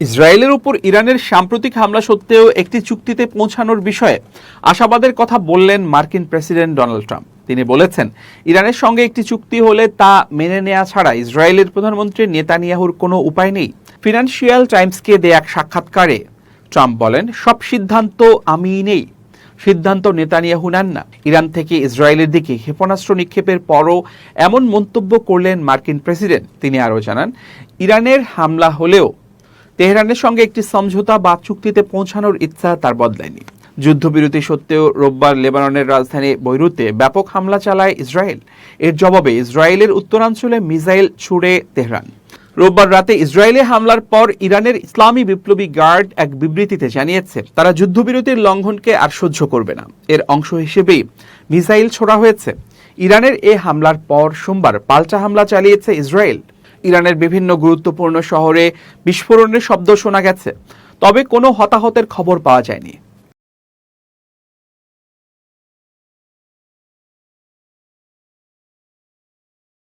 ইসরায়েলের উপর ইরানের সাম্প্রতিক হামলা সত্ত্বেও একটি চুক্তিতে পৌঁছানোর বিষয়ে আশাবাদের কথা বললেন মার্কিন প্রেসিডেন্ট ডোনাল্ড ট্রাম্প। তিনি বলেছেন, ইরানের সঙ্গে একটি চুক্তি হলে তা মেনে নেওয়া ছাড়া ইসরায়েলের প্রধানমন্ত্রী নেতানিয়াহুর কোনো উপায় নেই। ফিনান্সিয়াল টাইমসকে দেয়া এক সাক্ষাৎকারে ট্রাম্প বলেন, সব সিদ্ধান্ত আমিই নেই, সিদ্ধান্ত নেতানিয়াহু নেন না। ইরান থেকে ইসরায়েলের দিকে ক্ষেপণাস্ত্র নিক্ষেপের পরও এমন মন্তব্য করলেন মার্কিন প্রেসিডেন্ট। তিনি আরও জানান, ইরানের হামলা হলেও তেহরানের সঙ্গে একটি সমঝোতা বা চুক্তিতে পৌঁছানোর ইচ্ছা তার বদলায়নি। যুদ্ধবিরতি সত্ত্বেও রোববার লেবাননের রাজধানী বৈরুতে ব্যাপক হামলা চালায় ইসরায়েল। এর জবাবে ইসরায়েলের উত্তরাঞ্চলে মিসাইল ছুড়ে তেহরান। রোববার রাতে ইসরায়েলে হামলার পর ইরানের ইসলামী বিপ্লবী গার্ড এক বিবৃতিতে জানিয়েছে, তারা যুদ্ধবিরতির লঙ্ঘনকে আর সহ্য করবে না। এর অংশ হিসেবেই মিসাইল ছোড়া হয়েছে। ইরানের এ হামলার পর সোমবার পাল্টা হামলা চালিয়েছে ইসরায়েল। ইরানের বিভিন্ন গুরুত্বপূর্ণ শহরে বিস্ফোরণের শব্দ শোনা গেছে, তবে কোনো হতাহতের খবর পাওয়া যায়নি।